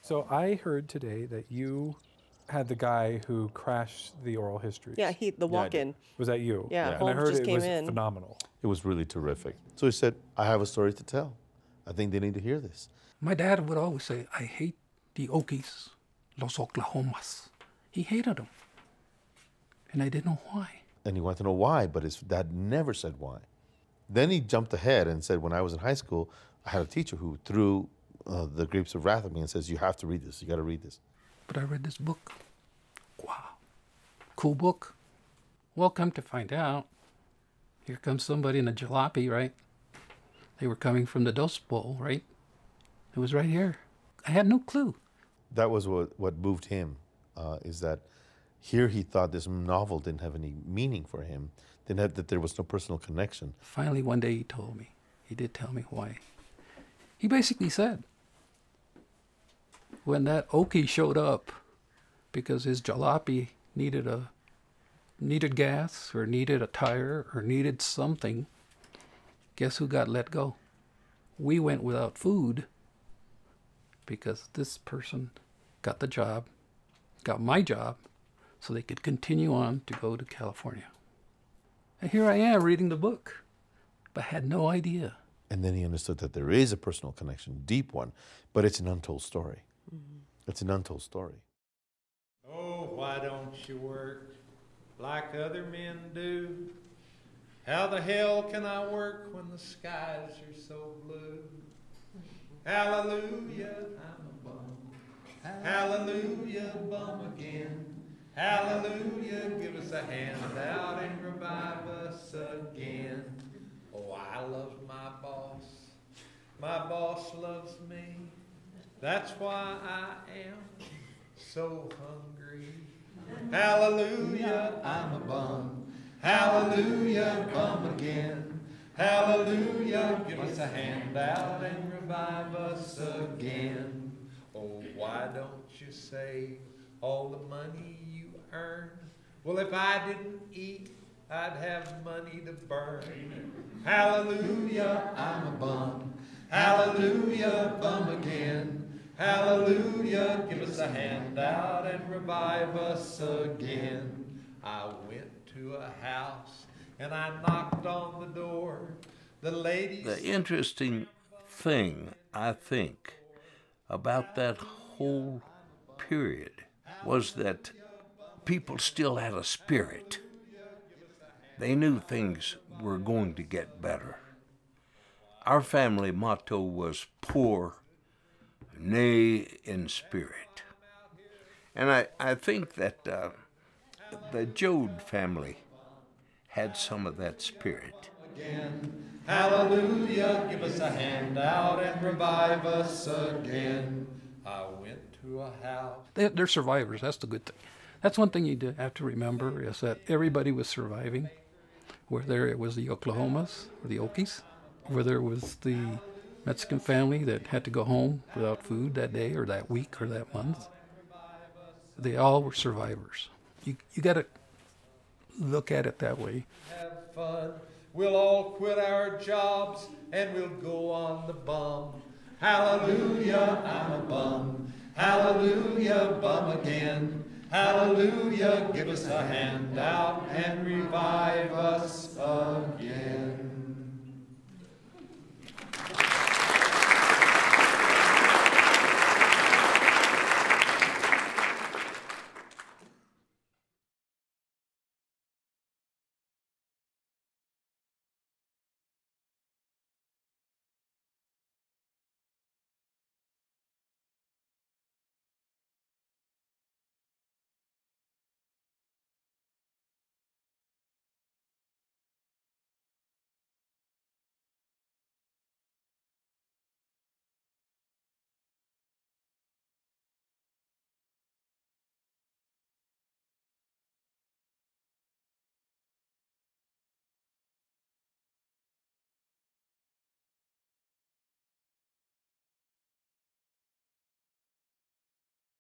So I heard today that you had the guy who crashed the oral histories. Yeah, the walk-in. Was that you? Yeah, And I Holmes heard just it came was in. phenomenal. It was really terrific. So he said, I have a story to tell. I think they need to hear this. My dad would always say, I hate the Okies, los Oklahomas. He hated them. And I didn't know why. And he wanted to know why, but his dad never said why. Then he jumped ahead and said, when I was in high school, I had a teacher who threw the grapes of wrath at me and says, you have to read this, you got to read this. But I read this book. Wow. Cool book. Well, come to find out, here comes somebody in a jalopy, right? They were coming from the Dust Bowl, right? It was right here. I had no clue. That was what moved him, is that here he thought this novel didn't have any meaning for him, that there was no personal connection. Finally, one day he told me. He did tell me why. He basically said, when that Okie showed up because his jalopy needed gas or needed a tire or needed something, guess who got let go? We went without food because this person got the job, got my job, so they could continue on to go to California. And here I am reading the book, but had no idea. And then he understood that there is a personal connection, deep one, but it's an untold story. Mm-hmm. It's an untold story. Oh, why don't you work like other men do? How the hell can I work when the skies are so blue? Hallelujah, I'm a bum. Hallelujah, bum again. Hallelujah, give us a handout and revive us again. Oh, I love my boss. My boss loves me. That's why I am so hungry. Hallelujah, I'm a bum. Hallelujah, bum again. Hallelujah, give us a handout and revive us again. Oh, why don't you save all the money you earn? Well, if I didn't eat, I'd have money to burn. Hallelujah, I'm a bum. Hallelujah, bum again. Hallelujah, give us a handout and revive us again. I went to a house and I knocked on the door. The lady... The interesting thing, I think, about that whole period was that people still had a spirit. They knew things were going to get better. Our family motto was poor, nay in spirit. And I think that the Joad family had some of that spirit. Again. Hallelujah, give us a handout and revive us again. I went to a house. They're survivors, that's the good thing. That's one thing you do have to remember, is that everybody was surviving. Whether it was the Oklahomas or the Okies, whether it was the Mexican family that had to go home without food that day or that week or that month, they all were survivors. You got to look at it that way. Have fun. We'll all quit our jobs and we'll go on the bum. Hallelujah, I'm a bum. Hallelujah, bum again. Hallelujah, give us a handout and revive us again.